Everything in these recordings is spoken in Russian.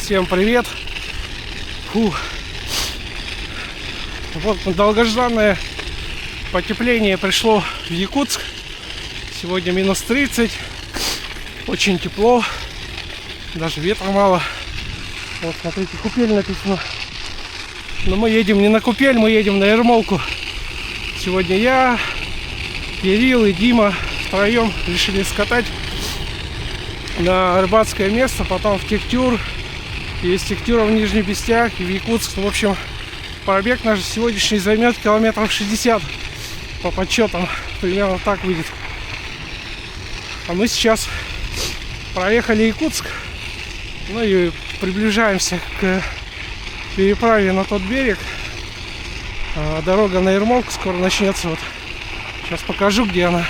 Всем привет! Фух. Вот долгожданное потепление пришло в Якутск. Сегодня минус 30. Очень тепло. Даже ветра мало. Вот смотрите, купель написано. Но мы едем не на купель, мы едем на Ермолку. Сегодня я, Кирилл и Дима втроем решили скатать на рыбацкое место, потом в Тектюр, и из Тектюра в Нижний Бестяк и в Якутск. В общем, пробег наш сегодняшний займет километров 60 по подсчетам, примерно так выйдет. А мы сейчас проехали Якутск, ну и приближаемся к переправе на тот берег. Дорога на Ермолку скоро начнется. Вот сейчас покажу, где она.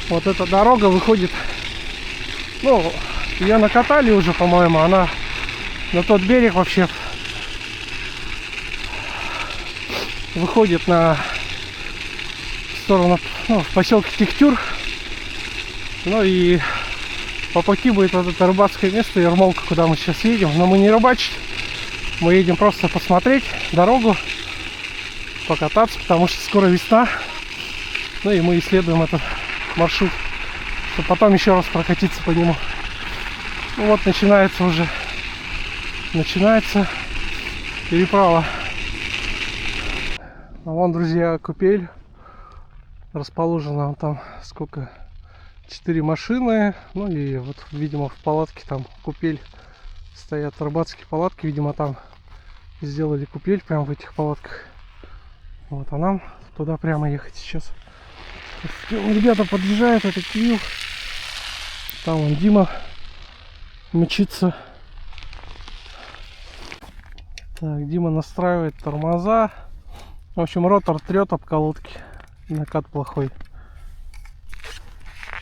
Вот эта дорога выходит, ну, ее накатали уже, по-моему, она на тот берег вообще выходит на сторону, ну, в поселке Тектюр. Ну и по пути будет вот это рыбацкое место Ермолка, куда мы сейчас едем. Но мы не рыбачить, мы едем просто посмотреть дорогу, покататься, потому что скоро весна. Ну и мы исследуем этот маршрут, чтобы потом еще раз прокатиться по нему. Ну вот начинается переправа. А вон, друзья, купель расположена. Вон там сколько, 4 машины. Ну и вот, видимо, в палатке там купель стоят, рыбацкие палатки. Видимо, там сделали купель прямо в этих палатках. Вот, а нам туда прямо ехать сейчас. Ребята подъезжают, это Кирилл. Там вон Дима мчится. Так, Дима настраивает тормоза. В общем, ротор трет об колодки. Накат плохой.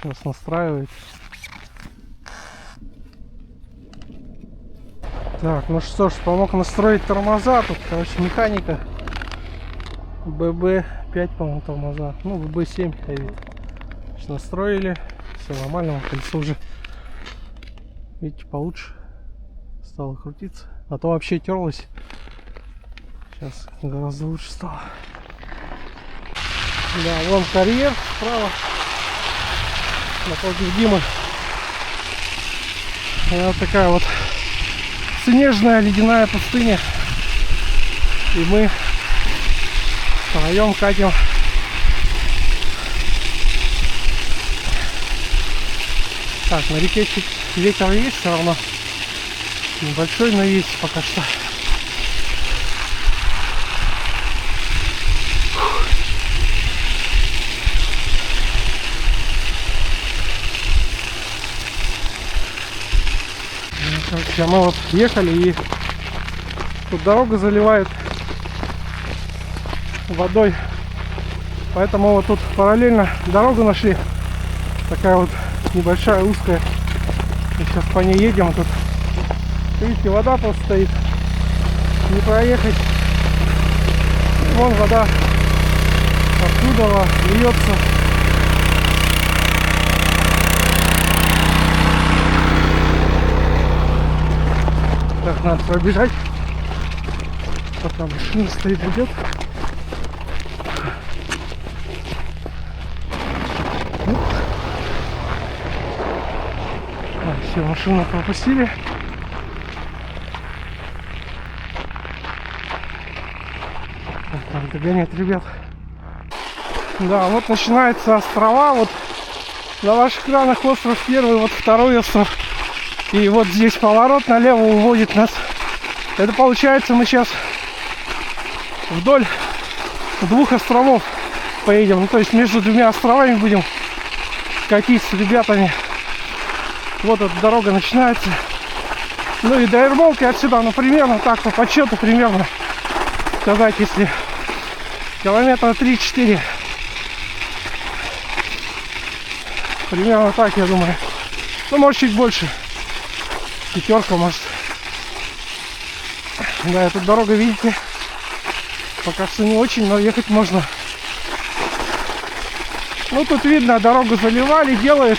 Сейчас настраивает. Так, ну что ж, помог настроить тормоза. Тут, короче, механика. ББ5, по-моему, тормоза. Ну, ББ7 ходит. Настроили. Все нормально. Колесо уже, видите, получше стало крутиться. А то вообще терлось. Сейчас гораздо лучше стало. Да, вон карьер справа. Напротив Димы. Вот такая вот снежная ледяная пустыня. И мы втроем катим. Так, на реке чуть ветер есть все равно. Небольшой, но есть пока что. Короче, мы вот ехали, и тут дорогу заливают водой. Поэтому вот тут параллельно дорогу нашли. Такая вот небольшая, узкая. Мы сейчас по ней едем. Тут, видите, вода просто стоит. Не проехать. Вон вода оттуда льется. Так, надо пробежать. Пока машина стоит, идет. Все, машину пропустили. Надо догонять ребят. Да, вот начинается острова. Вот на ваших экранах остров первый, вот второй остров. И вот здесь поворот налево уводит нас. Это получается, мы сейчас вдоль 2 островов поедем. Ну, то есть между 2 островами будем катить с ребятами. Вот эта дорога начинается. Ну и до Ермолки отсюда, ну, примерно так, по подсчету, примерно сказать, если километра 3-4. Примерно так, я думаю. Ну, может, чуть больше. 5, может. Да, эта дорога, видите, пока что не очень, но ехать можно. Ну, тут видно, дорогу заливали, делают.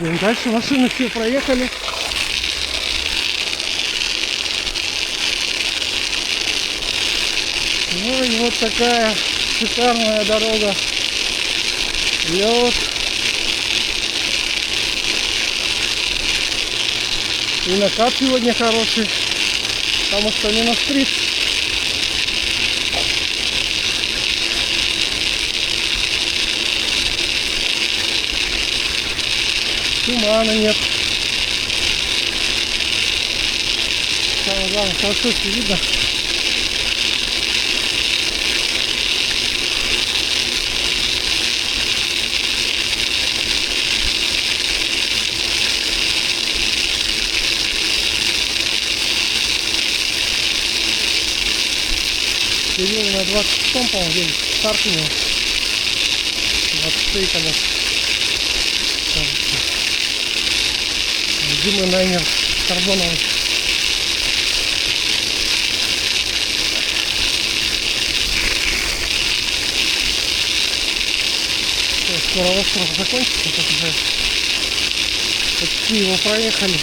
Едем. Дальше машины все проехали. Ну и вот такая шикарная дорога. Лед. И накат сегодня хороший, потому что минус 30. Тумана нет. Самое главное, хорошо все видно. Период на 26-м, по-моему, день старт у него. 26-й колес. Димы Найнер карбоновый. Скоро остров закончится, тут уже почти его проехали.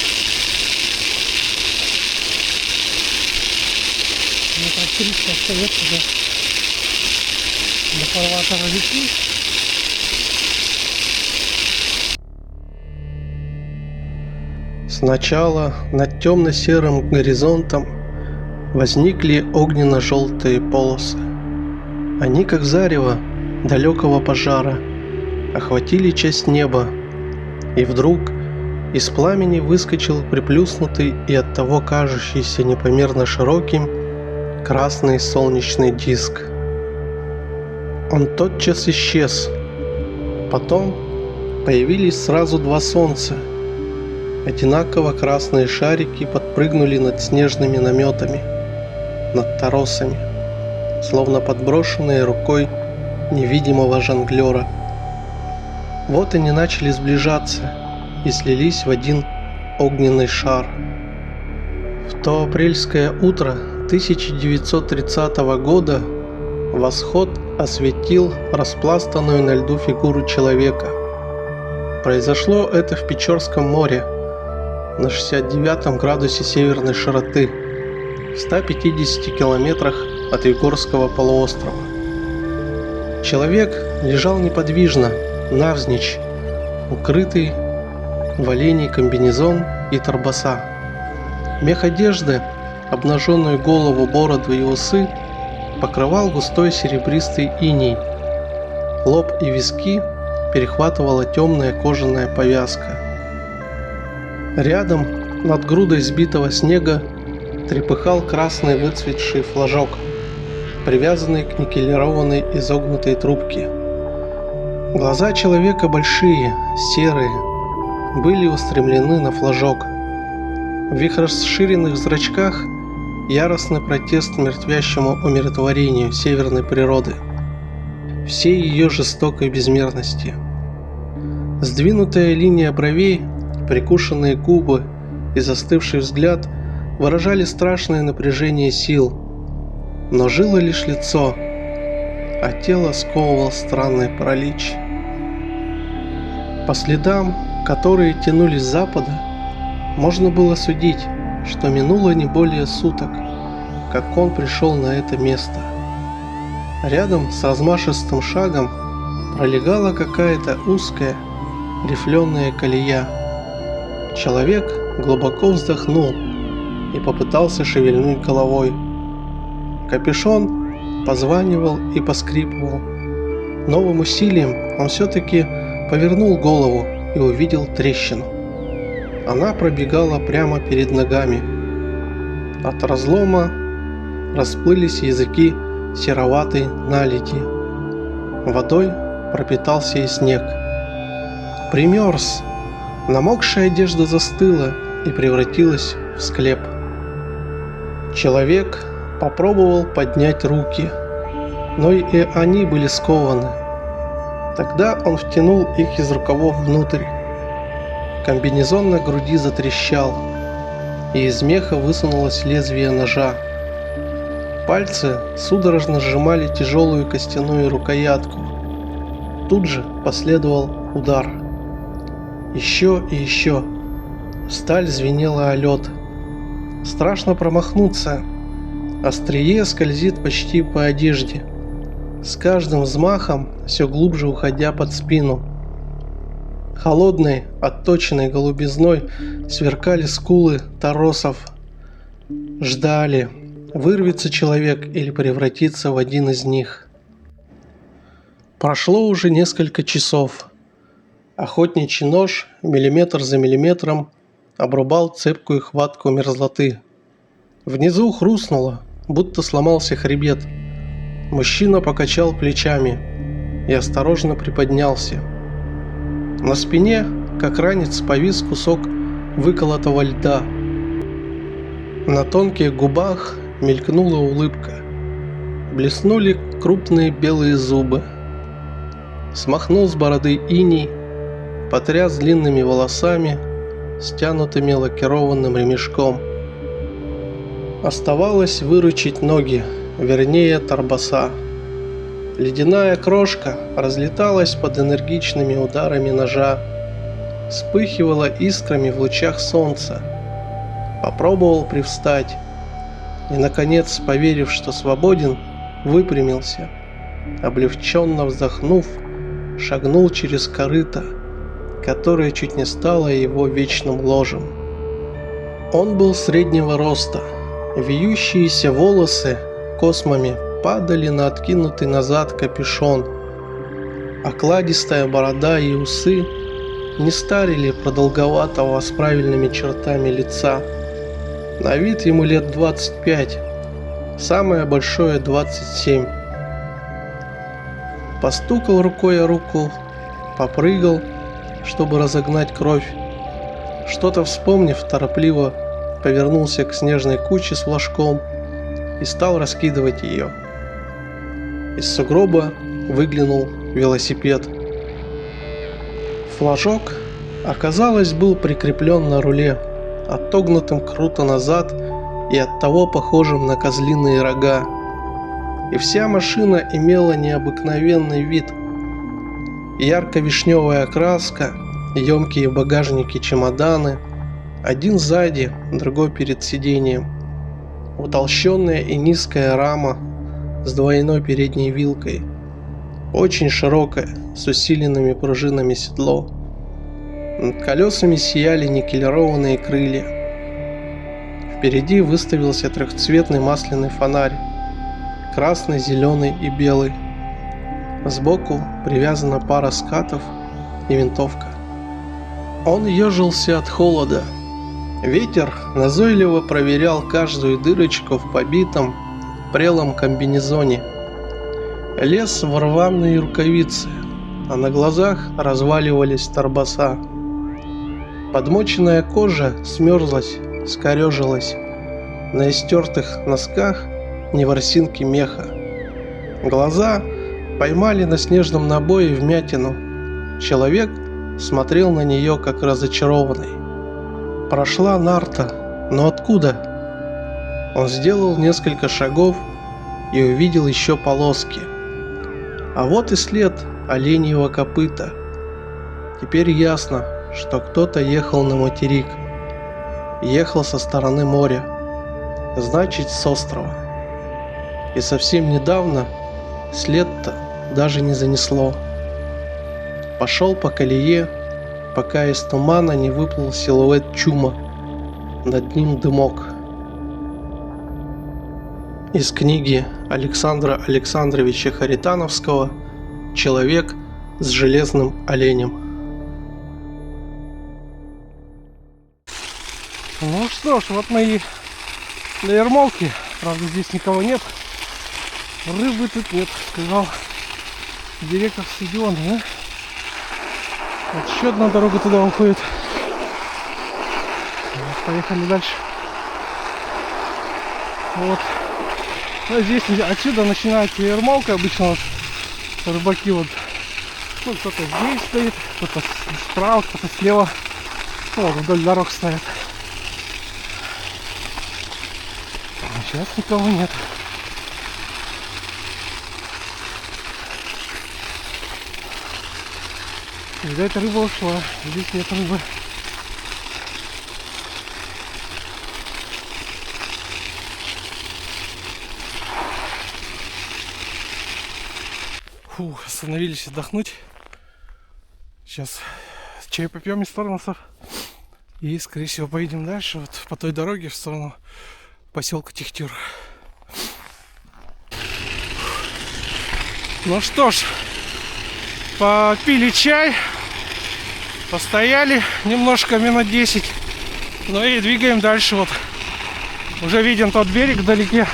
Метров 300 остается до фарватера реки. Сначала над темно-серым горизонтом возникли огненно-желтые полосы. Они, как зарево далекого пожара, охватили часть неба, и вдруг из пламени выскочил приплюснутый и оттого кажущийся непомерно широким красный солнечный диск. Он тотчас исчез. Потом появились сразу два солнца. Одинаково красные шарики подпрыгнули над снежными наметами, над торосами, словно подброшенные рукой невидимого жонглера. Вот они начали сближаться и слились в один огненный шар. В то апрельское утро 1930 года восход осветил распластанную на льду фигуру человека. Произошло это в Печорском море, на 69 градусе северной широты, в 150 километрах от Егорского полуострова. Человек лежал неподвижно, навзничь, укрытый в оленей комбинезон и торбаса. Мех одежды, обнаженную голову, бороду и усы покрывал густой серебристый иней. Лоб и виски перехватывала темная кожаная повязка. Рядом, над грудой сбитого снега, трепыхал красный выцветший флажок, привязанный к никелированной изогнутой трубке. Глаза человека большие, серые, были устремлены на флажок. В их расширенных зрачках яростный протест мертвящему умиротворению северной природы, всей ее жестокой безмерности. Сдвинутая линия бровей, прикушенные губы и застывший взгляд выражали страшное напряжение сил, но жило лишь лицо, а тело сковывал странный паралич. По следам, которые тянулись с запада, можно было судить, что минуло не более суток, как он пришел на это место. Рядом с размашистым шагом пролегала какая-то узкая рифленая колея. Человек глубоко вздохнул и попытался шевельнуть головой. Капюшон позванивал и поскрипывал. Новым усилием он все-таки повернул голову и увидел трещину. Она пробегала прямо перед ногами. От разлома расплылись языки сероватой наледи. Водой пропитался и снег. Примерз. Намокшая одежда застыла и превратилась в склеп. Человек попробовал поднять руки, но и они были скованы. Тогда он втянул их из рукавов внутрь. Комбинезон на груди затрещал, и из меха высунулось лезвие ножа. Пальцы судорожно сжимали тяжелую костяную рукоятку. Тут же последовал удар. Еще и еще. Сталь звенела о лед. Страшно промахнуться. Острие скользит почти по одежде, с каждым взмахом все глубже уходя под спину. Холодной, отточенной голубизной сверкали скулы торосов. Ждали, вырвется человек или превратится в один из них. Прошло уже несколько часов. Охотничий нож миллиметр за миллиметром обрубал цепкую хватку мерзлоты. Внизу хрустнуло, будто сломался хребет. Мужчина покачал плечами и осторожно приподнялся. На спине, как ранец, повис кусок выколотого льда. На тонких губах мелькнула улыбка. Блеснули крупные белые зубы. Смахнул с бороды иней, потряс длинными волосами, стянутыми лакированным ремешком. Оставалось выручить ноги, вернее торбаса. Ледяная крошка разлеталась под энергичными ударами ножа, вспыхивала искрами в лучах солнца. Попробовал привстать и, наконец, поверив, что свободен, выпрямился. Облегченно вздохнув, шагнул через корыто, которое чуть не стало его вечным ложем. Он был среднего роста. Вьющиеся волосы космами падали на откинутый назад капюшон. Окладистая борода и усы не старили продолговатого с правильными чертами лица. На вид ему лет 25, самое большое 27. Постукал рукой о руку, попрыгал, чтобы разогнать кровь. Что-то вспомнив, торопливо повернулся к снежной куче с флажком и стал раскидывать ее. Из сугроба выглянул велосипед. Флажок, оказалось, был прикреплен на руле, отогнутым круто назад и оттого похожим на козлиные рога. И вся машина имела необыкновенный вид. Ярко-вишневая окраска, емкие багажники-чемоданы, один сзади, другой перед сиденьем. Утолщенная и низкая рама с двойной передней вилкой. Очень широкое, с усиленными пружинами седло. Над колесами сияли никелированные крылья. Впереди выставился трехцветный масляный фонарь. Красный, зеленый и белый. Сбоку привязана пара скатов и винтовка. Он ежился от холода. Ветер назойливо проверял каждую дырочку в побитом прелом комбинезоне. Лез в рваные рукавицы, а на глазах разваливались торбаса. Подмоченная кожа смерзлась, скорежилась. На истертых носках ни ворсинки меха. Глаза поймали на снежном набое вмятину. Человек смотрел на нее как разочарованный. Прошла нарта, но откуда? Он сделал несколько шагов и увидел еще полоски. А вот и след оленьего копыта. Теперь ясно, что кто-то ехал на материк. Ехал со стороны моря, значит, с острова. И совсем недавно след-то даже не занесло. Пошел по колее, пока из тумана не выплыл силуэт чума. Над ним дымок. Из книги Александра Александровича Харитановского «Человек с железным оленем». Ну что ж, вот мои на Ермолке. Правда, здесь никого нет. Рыбы тут нет, сказал директор стадиона, да? Вот еще одна дорога туда уходит. Вот, поехали дальше. Вот. Ну, здесь отсюда начинается Ермолка. Обычно вот рыбаки вот, ну, кто-то здесь стоит, кто-то справа, кто-то слева. Ну, вот вдоль дорог стоят. Сейчас никого нет. Видать, рыба ушла. Здесь нет рыбы. Фу, остановились отдохнуть. Сейчас чай попьем из тормозов. И, скорее всего, поедем дальше. Вот по той дороге в сторону поселка Техтюр. Ну что ж, попили чай. Постояли немножко, минут 10. Ну и двигаем дальше. Вот уже виден тот берег вдалеке.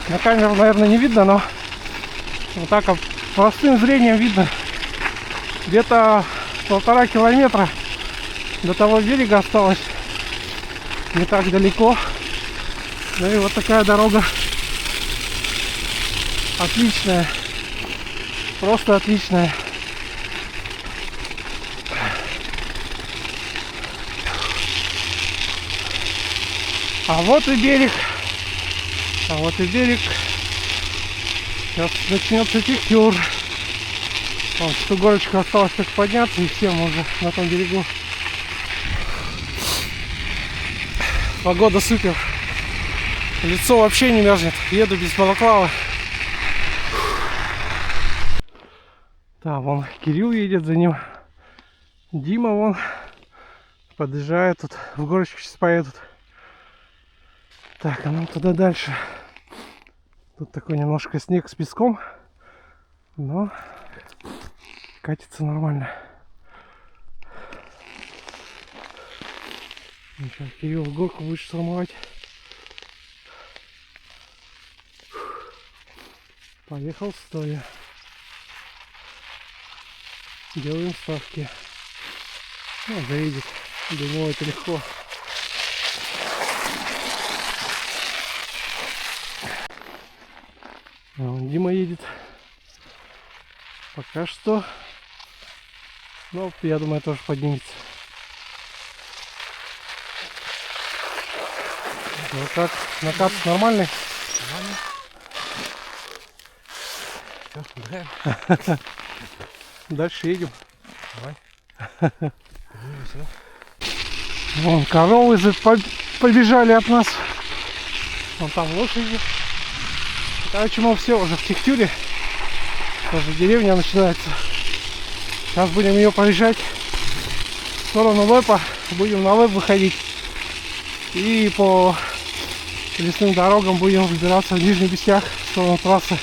На камеру, наверное, не видно, но вот так простым зрением видно. Где-то 1,5 километра до того берега осталось. Не так далеко. Ну и вот такая дорога. Отличная. Просто отличная. А вот и берег. А вот и берег. Сейчас начнется Техтюр. Вот, что горочку осталось только подняться, и все, мы уже на том берегу. Погода супер. Лицо вообще не мерзнет. Еду без балаклавы. Да, вон Кирилл едет за ним. Дима вон подъезжает тут. В горочку сейчас поедут. Так, а нам туда дальше. Тут такой немножко снег с песком. Но катится нормально. Сейчас Кирилл в горку будет штурмовать. Поехал стоя. Делаем ставки. Ну, заедет. Для него это легко. А вон Дима едет. Пока что. Но я думаю, тоже поднимется. Вот так. Накат нормальный? Нормально. Дальше едем. Давай. Вон коровы побежали от нас. Вон там лошади. Короче, мы все уже в Техтюре. Тоже деревня начинается. Сейчас будем ее проезжать в сторону Лэпа. Будем на Лэп выходить. И по лесным дорогам будем выбираться в Нижний Бестях в сторону трассы.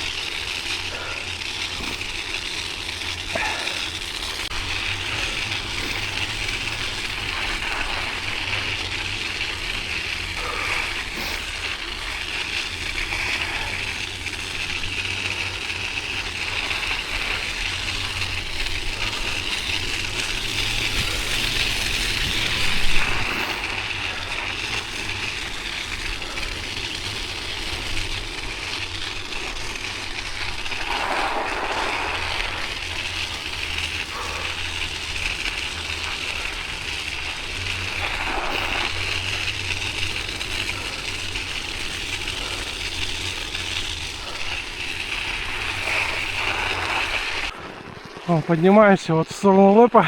Поднимаемся вот в сторону Лэпа.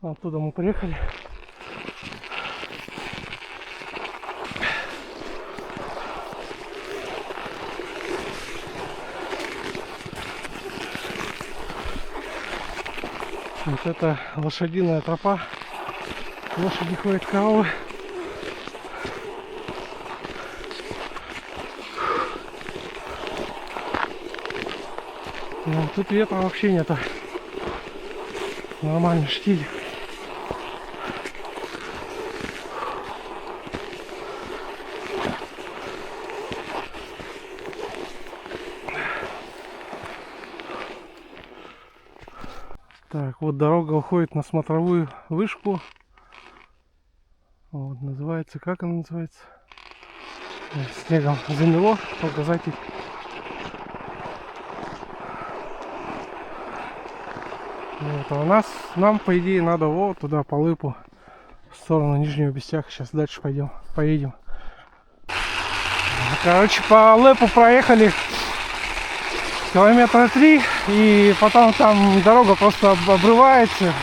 Оттуда мы приехали. Вот это лошадиная тропа. Лошади ходят, коровы. Ну, тут ветра вообще нету. Нормальный штиль. Так, вот дорога уходит на смотровую вышку. Вот, называется, как она называется? Снегом замело, показатель. Вот, а нам, по идее, надо вот туда, по Лэпу, в сторону Нижнего Бестяха. Сейчас дальше поедем. Короче, по Лэпу проехали километра 3, и потом там дорога просто обрывается.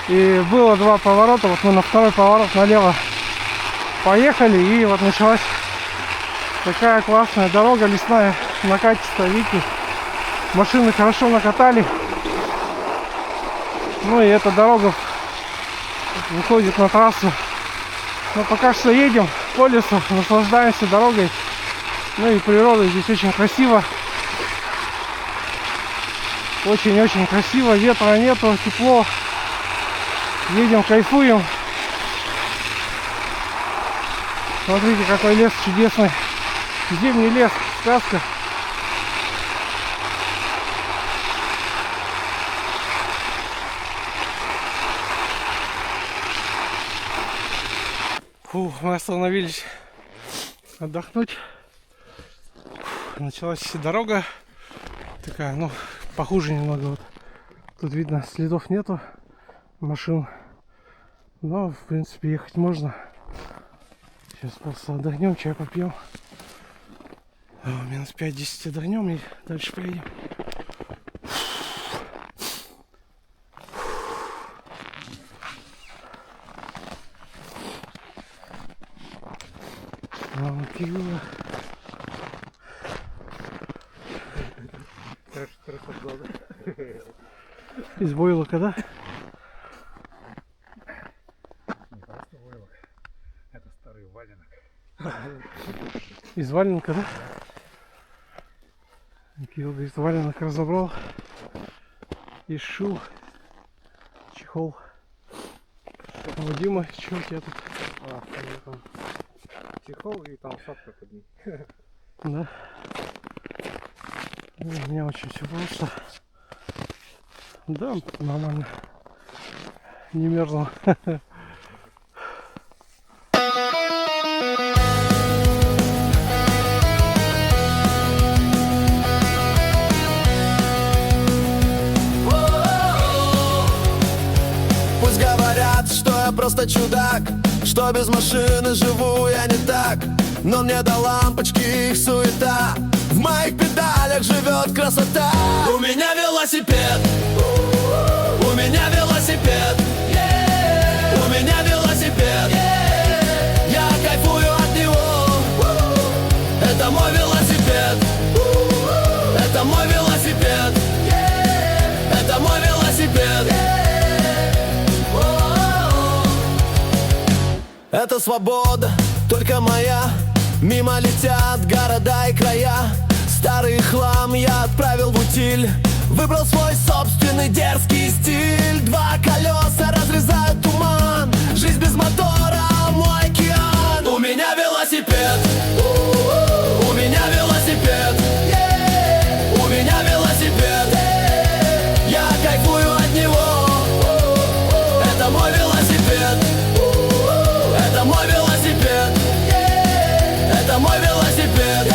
И было 2 поворота, вот мы на второй поворот налево поехали, и вот началась такая классная дорога лесная, накатистая, видите, машины хорошо накатали. Ну и эта дорога выходит на трассу. Но пока что едем по лесу, наслаждаемся дорогой. Ну и природа здесь очень красиво. Очень-очень красиво, ветра нету, тепло. Едем, кайфуем. Смотрите, какой лес чудесный. Зимний лес, сказка. Фу, мы остановились отдохнуть. Началась дорога такая, ну, похуже немного. Вот. Тут видно, следов нету машин. Но, в принципе, ехать можно. Сейчас просто отдохнем, чай попьем. Минус 5-10 отдохнем и дальше поедем. Пиво. Из войлока, да? Не просто войлок, это старый валенок. Из валенка, да? Кирилл говорит, валенок разобрал и сшил чехол. А у Димы, что у тебя тут? Там чехол и там шапка под ним. Да. У меня очень все просто. Да, нормально. Не мерзну. Пусть говорят, что я просто чудак, что без машины живу я не так. Но мне до лампочки их суета, в моих педалях живет красота. У меня велосипед, у меня велосипед, у меня велосипед, я кайфую от него. Это мой велосипед, это мой велосипед, это мой велосипед. Это свобода, только моя. Мимо летят города и края. Старый хлам я отправил в утиль. Выбрал свой собственный дерзкий стиль. 2 колеса разрезают туман. Жизнь без мотора, мой океан. У меня велосипед, у меня велосипед, у меня велосипед, я кайфую от него. Это мой велосипед, это мой велосипед, это мой велосипед.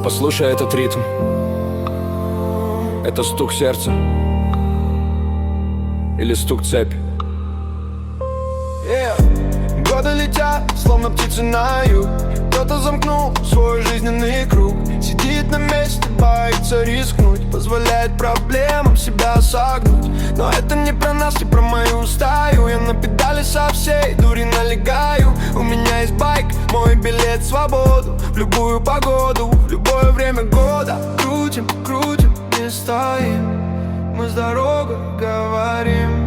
Послушай этот ритм. Это стук сердца или стук цепи? Годы летят, словно птицы на юг. Кто-то замкнул свой жизненный круг, сидит на месте, боится рискнуть, позволяет проблемам себя согнуть. Но это не про нас, не про мою стаю. Я на педали со всей дури налегаю. У меня есть байк, мой билет в свободу, в любую погоду, в любое время года. Крутим, крутим, не стоим, мы с дорогой говорим.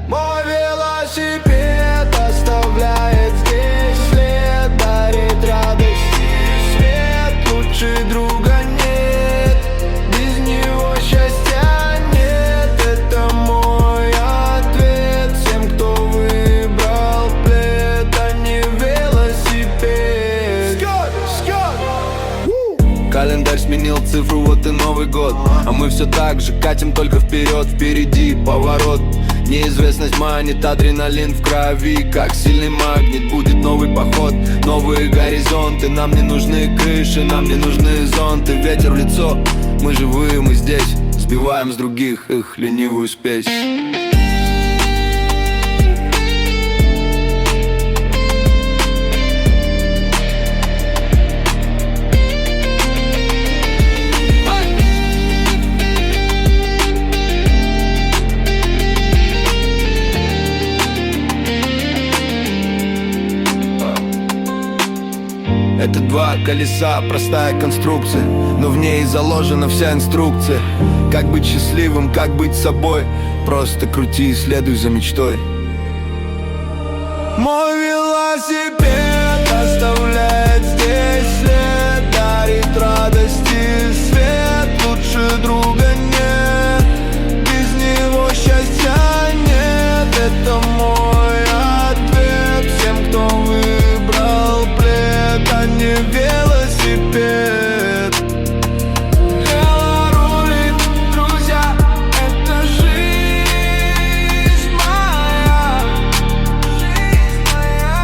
Мой велосипед оставляет здесь след, дарит радость и свет. Лучше друга нет, без него счастья нет. Это мой ответ всем, кто выбрал плед, а не велосипед. Календарь сменил цифру, вот и Новый год, а мы все так же катим, только вперед, впереди поворот. Неизвестность манит, адреналин в крови, как сильный магнит. Будет новый поход, новые горизонты. Нам не нужны крыши, нам не нужны зонты. Ветер в лицо, мы живые, мы здесь. Сбиваем с других их ленивую спесь. Это два колеса, простая конструкция, но в ней заложена вся инструкция. Как быть счастливым, как быть собой. Просто крути и следуй за мечтой. Мой велосипед оставляет здесь след, дарит радость и свет. Лучше друга нет, без него счастья нет. Это мой ответ всем, кто выбрал плед, а не велосипед. Дело рулит, друзья, это жизнь моя, жизнь моя.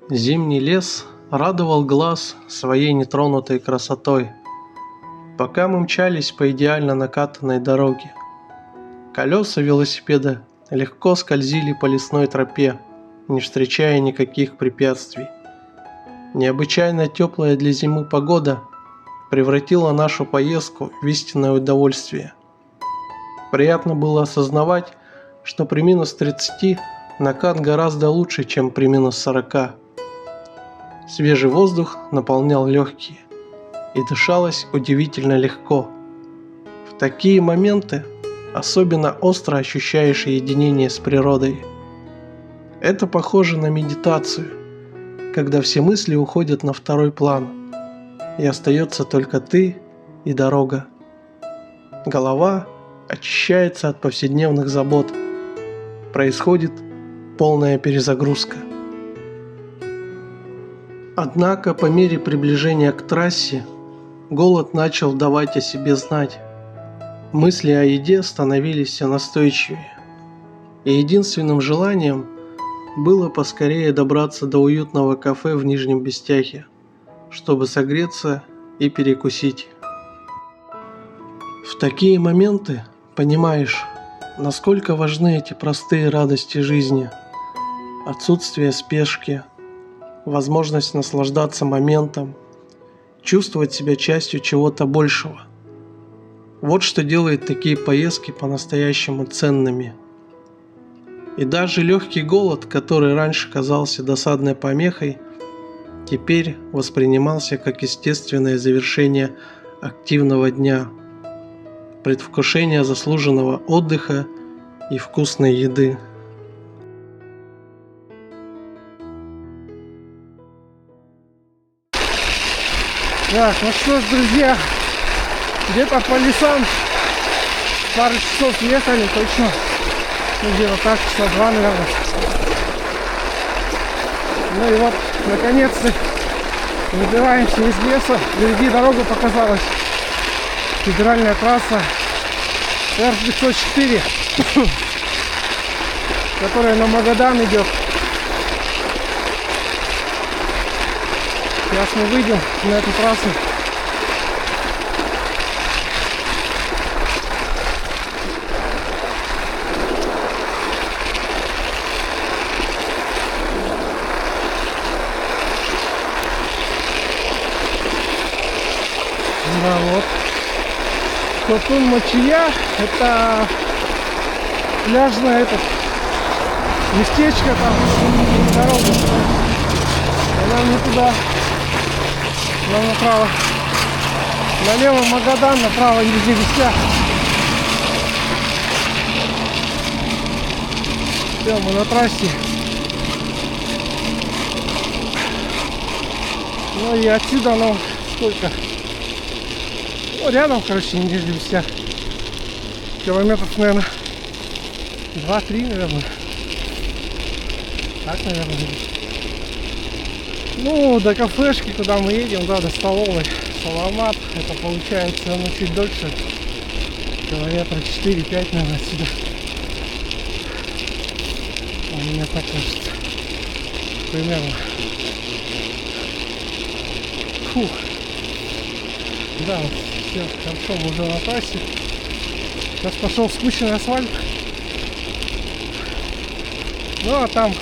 Зимний лес радовал глаз своей нетронутой красотой, пока мы мчались по идеально накатанной дороге. Колеса велосипеда легко скользили по лесной тропе, не встречая никаких препятствий. Необычайно теплая для зимы погода превратила нашу поездку в истинное удовольствие. Приятно было осознавать, что при минус 30 накат гораздо лучше, чем при минус 40. Свежий воздух наполнял легкие, и дышалось удивительно легко. В такие моменты особенно остро ощущаешь единение с природой. Это похоже на медитацию, когда все мысли уходят на второй план, и остается только ты и дорога. Голова очищается от повседневных забот. Происходит полная перезагрузка. Однако по мере приближения к трассе голод начал давать о себе знать. Мысли о еде становились все настойчивее, и единственным желанием было поскорее добраться до уютного кафе в Нижнем Бестяхе, чтобы согреться и перекусить. В такие моменты понимаешь, насколько важны эти простые радости жизни: отсутствие спешки, возможность наслаждаться моментом, чувствовать себя частью чего-то большего. Вот что делает такие поездки по-настоящему ценными. И даже легкий голод, который раньше казался досадной помехой, теперь воспринимался как естественное завершение активного дня, предвкушение заслуженного отдыха и вкусной еды. Так, ну что ж, друзья, где-то по лесам пару часов ехали точно. Ну, где-то так, часа 2, наверное. Ну и вот, наконец-то, выбираемся из леса. Впереди дорога показалась. Федеральная трасса Р-504, которая на Магадан идет. Сейчас мы выйдем на эту трассу. Да, вот. Котун-Мачия — это пляжное местечко, там дорога. Нам не туда, нам направо. Налево Магадан, направо Нижний Бестях. Все, мы на трассе. Ну и отсюда, ну, сколько? Ну, рядом, короче, Нижний Бестях. Километров, наверное, 2-3, наверное. Так, наверное. Ну, до кафешки, куда мы едем, да, до столовой Саламат. Это получается, ну, чуть дольше. Километра 4-5, наверное, отсюда. У меня так кажется. Примерно. Фух. Да, все, хорошо, мы уже на трассе. Сейчас пошел спущенный асфальт. Ну, а там,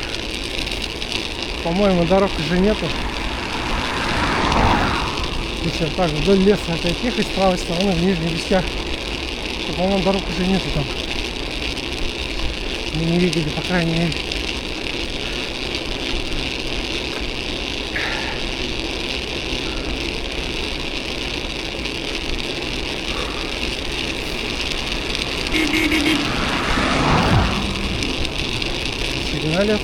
по-моему, дорог уже нету. Еще так вдоль леса опять ехать с правой стороны в Нижний Бестях. По-моему, дорог уже нету там. Мы не видели, по крайней мере. Сигналят.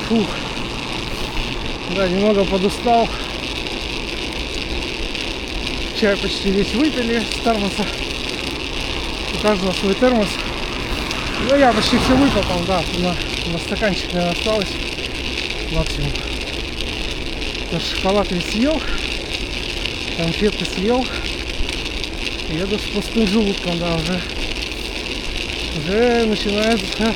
Фух. Да, немного подустал. чай почти весь выпили с термоса. У каждого свой термос. Ну я почти все выпил там, да, на стаканчик, наверное, осталось максимум. Шоколад я съел, конфеты съел. Еду с пустым желудком, да, уже начинается,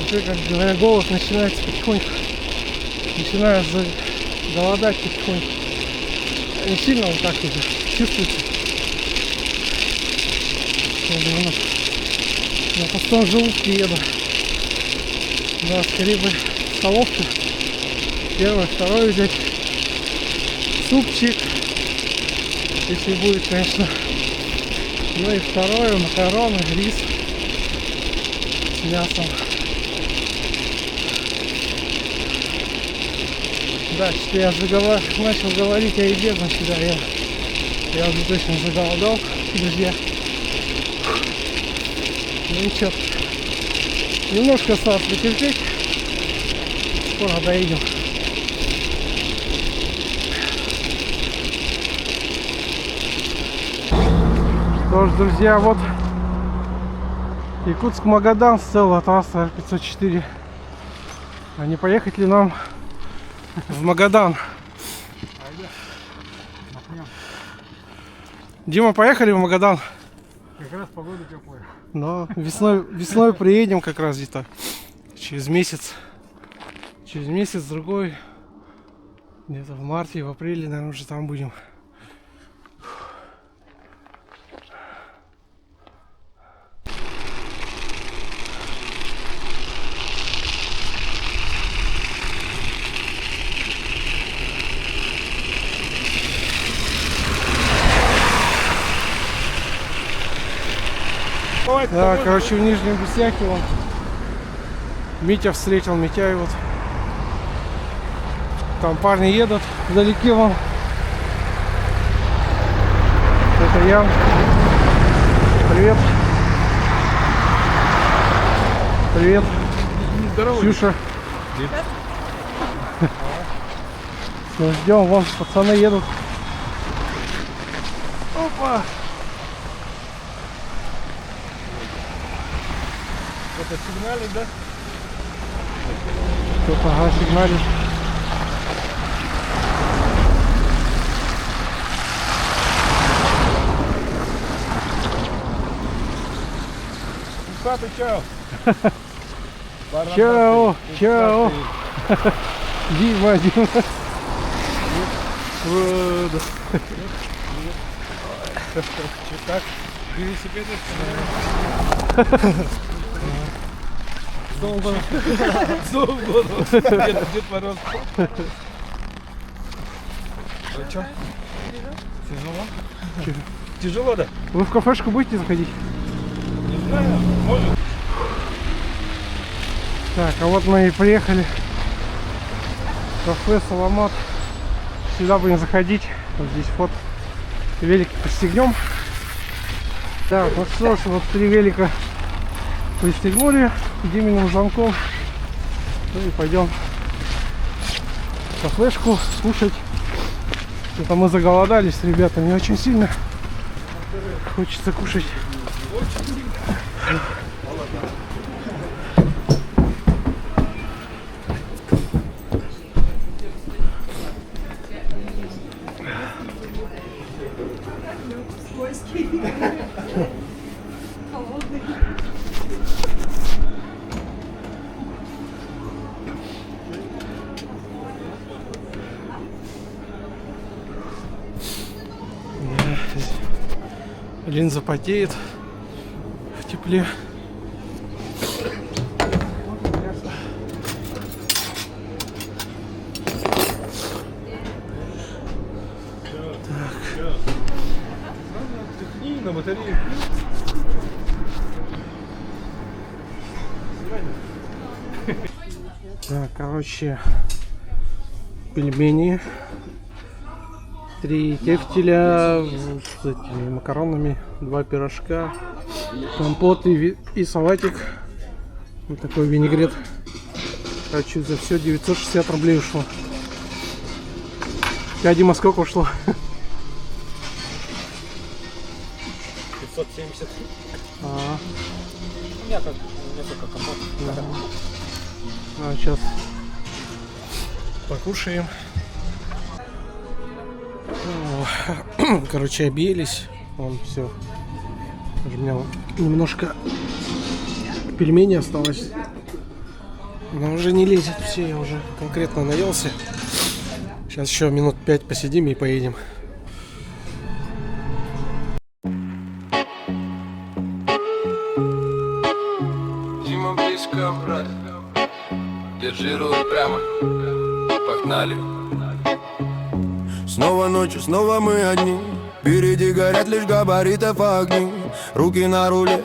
уже, как говорят, голод начинается потихоньку, начинаю голодать потихоньку. Не сильно вот так уже чувствуется. На пустом желудке еду. Да, скорее бы столовку. Первое, второе взять. Супчик. Если будет, конечно. Ну и второе, макароны, рис с мясом. Да, что я начал говорить о еде, значит, да, я уже точно заголодал, друзья. Ну ничего, немножко осталось потерпеть, скоро доедем. Что ж, друзья, вот Якутск-Магадан, целая трасса Р-504. А не поехать ли нам в Магадан? Дима, поехали в Магадан? Как раз погода теплая. Но весной приедем как раз где-то через месяц. Через месяц-другой. Где-то в марте, в апреле, наверное, уже там будем. Да, короче, в Нижнем Бесяке он Митя встретил, Митяй вот. Там парни едут вдалеке вон. Это я. Привет. Привет. Здорово. Ксюша. Все, ждем, вон пацаны едут. Опа. Это сигналит, да? Кто-то, ага, сигналит. Ты чао. Чао, чао. Дима. Вот. Как? Велосипеды? С Новым годом. С Новым годом. Дед Мороз. Ну что? Тяжело? Тяжело, да? Вы в кафешку будете заходить? Не знаю, может. Так, а вот мы и приехали. Кафе Саламат. Сюда будем заходить. Вот здесь вот велики пристегнем. Так, ну что ж, вот 3 велика пристегнули Диминым замком. Ну и пойдем в кафешку кушать. Это мы заголодались с ребятами очень сильно. Хочется кушать. Линза потеет в тепле. Техни на батарее. Так, короче, пельмени, 3 тефтеля с этими макаронами, 2 пирожка, компот и салатик. Вот такой винегрет. Короче, за все 960 рублей ушло. Я, Дима, сколько ушло? 570. А, У меня как несколько компот. сейчас покушаем. О, короче, объелись. Вон, все. У меня немножко пельменей осталось. Но уже не лезет все, я уже конкретно наелся. Сейчас еще минут 5 посидим и поедем. Дима близко, брат. Держи руль прямо. Погнали. Снова ночью, снова мы одни. Впереди горят лишь габаритов огни. Руки на руле,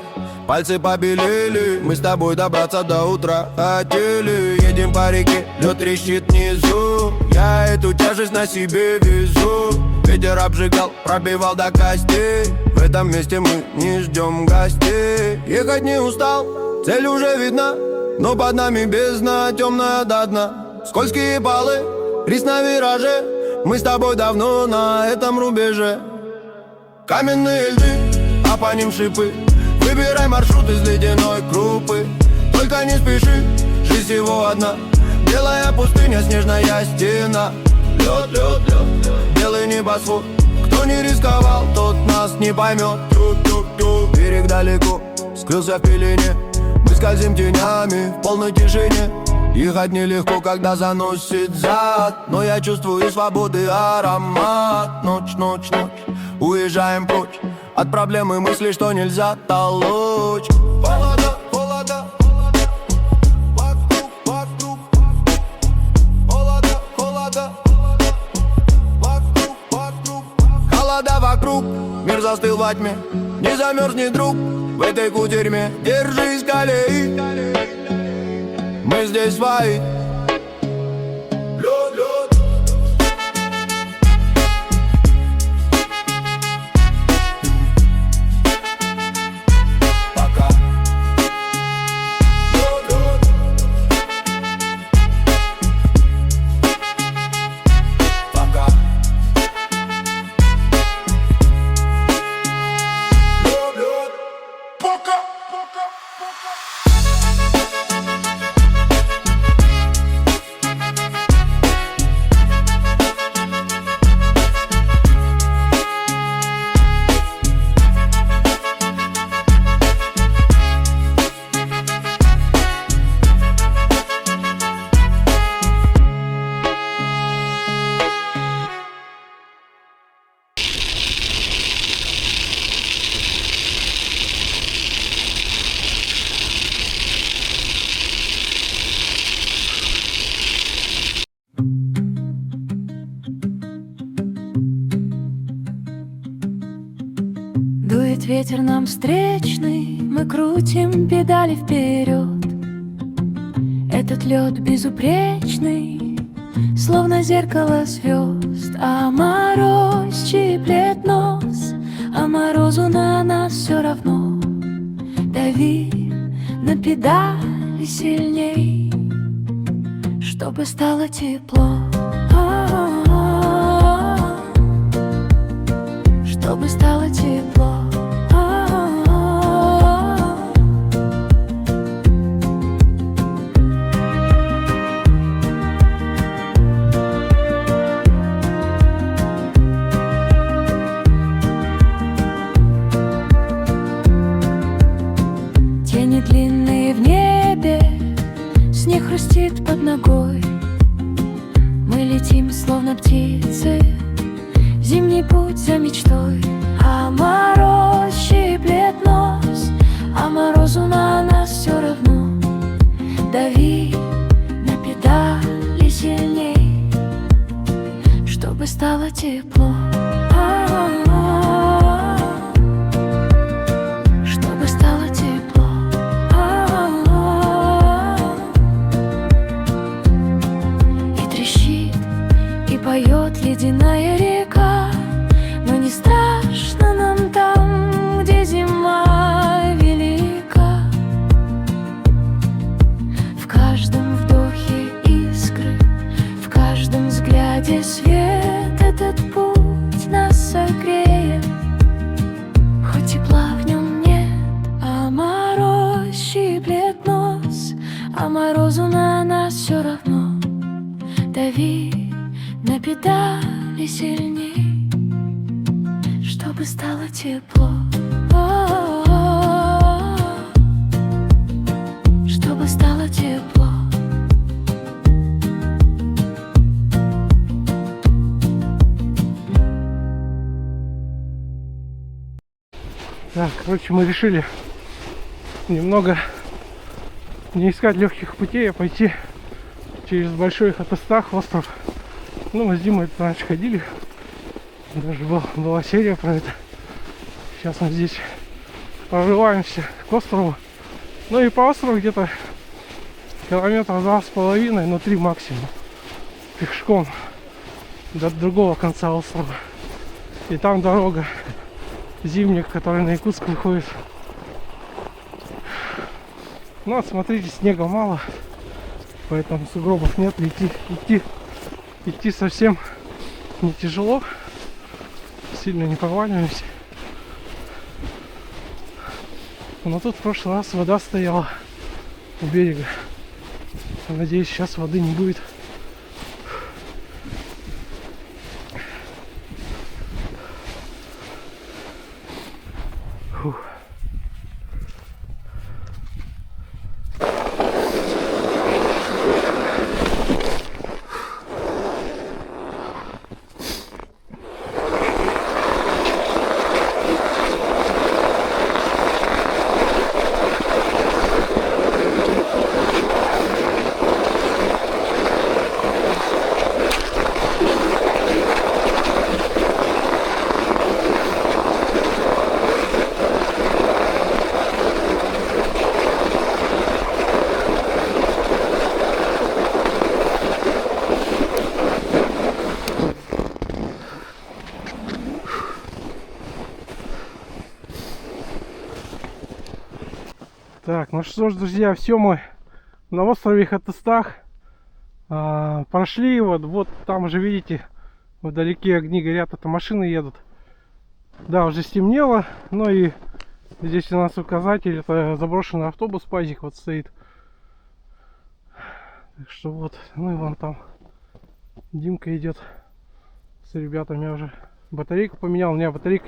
пальцы побелели. Мы с тобой добраться до утра хотели. Едем по реке, лед трещит внизу. Я эту тяжесть на себе везу. Ветер обжигал, пробивал до костей. В этом месте мы не ждем гостей. Ехать не устал, цель уже видна. Но под нами бездна, темная до дна. Скользкие палы, риск на вираже. Мы с тобой давно на этом рубеже. Каменные льды, а по ним шипы. Выбирай маршрут из ледяной крупы. Только не спеши, жизнь всего одна. Белая пустыня, снежная стена. Лед, лед, лед, белый небосвод. Кто не рисковал, тот нас не поймет. Берег далеко, скрылся в пелене. Мы скользим тенями в полной тишине. Ехать нелегко, когда заносит зад. Но я чувствую свободы аромат. Ночь, ночь, ночь, уезжаем прочь от проблемы мысли, что нельзя толочь. Холода, холода, холода, вокруг, вокруг. Холода, холода, вокруг, вокруг. Холода вокруг, мир застыл во тьме. Не замерзни, друг, в этой кутерьме. Держись, колеи, мы здесь свои. Лед, лед. Пока. Лед, лед. Пока. Лед, лед. Пока, пока, пока. Дует ветер нам встречный, мы крутим педали вперед. Этот лед безупречный, словно зеркало звезд. А мороз щиплет нос, а морозу на нас все равно. Дави на педали сильней, чтобы стало тепло. Чтобы стало тепло. Тени длинные в небе, снег хрустит под ногой. Мы летим, словно птицы, в зимний путь за мечтой. А мороз щиплет нос, а морозу на нас все равно. Дави на педали сильней, чтобы стало тепло. Чтобы стало тепло. И трещит, и поет ледяная река. Но не страшно нам там, где зима велика. В каждом вдохе искры, в каждом взгляде света видали сильней, чтобы стало тепло, чтобы стало тепло. Так, короче, мы решили немного не искать легких путей, а пойти через Большой Хатыстах, остров. Ну, мы с Димой раньше ходили, даже была серия про это. Сейчас мы здесь прорываемся к острову. Ну и по острову где-то километра 2,5, но 3 максимум. Пешком до другого конца острова. И там дорога зимняя, которая на Якутск выходит. Ну вот смотрите, снега мало, поэтому сугробов нет. Идти совсем не тяжело, сильно не проваливаемся. Но тут в прошлый раз вода стояла у берега. Надеюсь, сейчас воды не будет. Фух. Так, ну что ж, друзья, все, мы на острове Хатыстах прошли. Вот там уже видите, вдалеке огни горят, это машины едут. Да, уже стемнело, но и здесь у нас указатель, это заброшенный автобус, пазик вот стоит. Так что вот, ну и вон там Димка идет с ребятами. Я уже батарейку поменял, у меня батарейка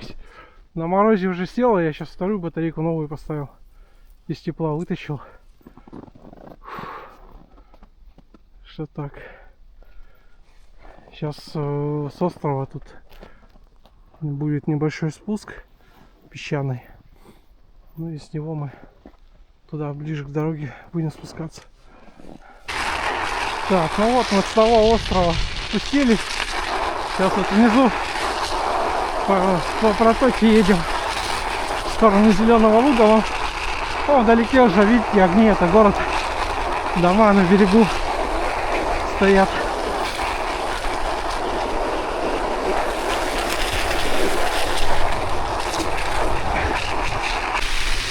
на морозе уже села, я сейчас вторую батарейку новую поставил. Из тепла вытащил. Что так. Сейчас с острова тут будет небольшой спуск песчаный. Ну и с него мы туда ближе к дороге будем спускаться. Так, ну вот мы с того острова спустились. Сейчас вот внизу по протоке едем в сторону Зеленого Луга. О, вдалеке уже, видите, огни, это город, дома на берегу стоят.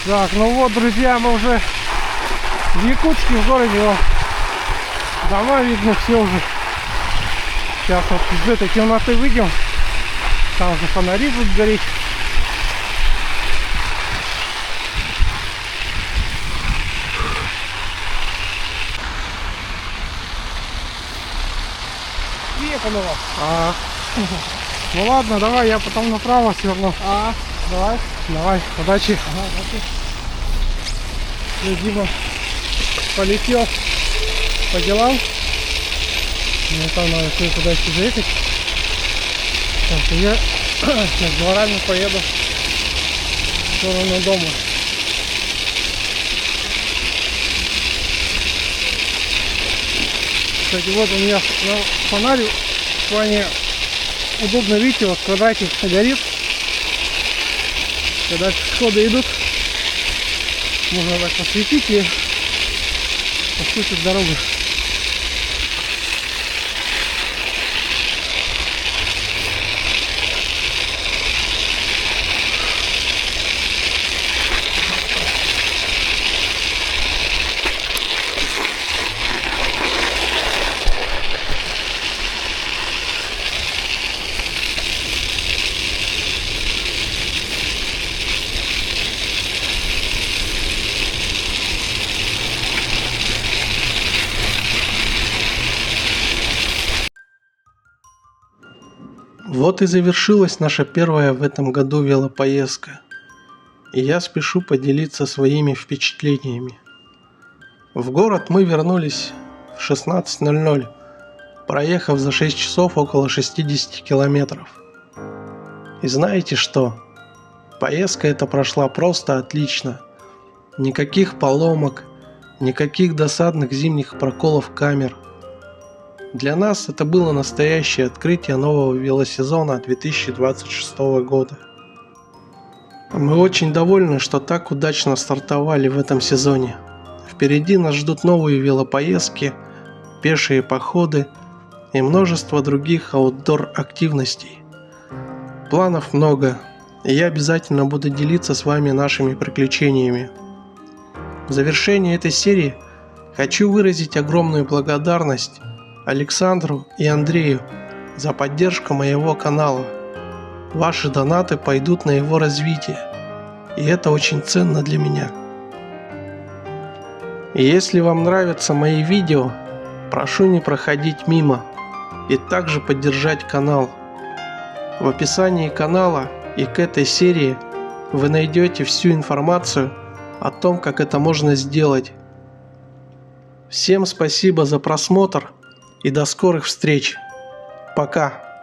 Так, ну вот, друзья, мы уже в Якутске, в городе, вот, дома видно все уже. Сейчас вот из этой темноты выйдем, там уже фонари будут гореть. Ну ладно, давай, я потом направо сверну. Давай, удачи. Дима полетел по делам. Мне там надо кое-куда еще заехать. Так, и я с дворами поеду в сторону дома. Кстати, вот у меня фонарь в плане удобно, видите, вот в квадрате горит. Когда пешеходы идут, можно так посветить и послушать дорогу. Вот и завершилась наша первая в этом году велопоездка. И я спешу поделиться своими впечатлениями. В город мы вернулись в 16:00, проехав за 6 часов около 60 километров. И знаете что? Поездка эта прошла просто отлично. Никаких поломок, никаких досадных зимних проколов камер. Для нас это было настоящее открытие нового велосезона 2026 года. Мы очень довольны, что так удачно стартовали в этом сезоне. Впереди нас ждут новые велопоездки, пешие походы и множество других аутдор активностей. Планов много, и я обязательно буду делиться с вами нашими приключениями. В завершении этой серии хочу выразить огромную благодарность Александру и Андрею за поддержку моего канала. Ваши донаты пойдут на его развитие, и это очень ценно для меня. И если вам нравятся мои видео, прошу не проходить мимо и также поддержать канал. В описании канала и к этой серии вы найдете всю информацию о том, как это можно сделать. Всем спасибо за просмотр и до скорых встреч. Пока.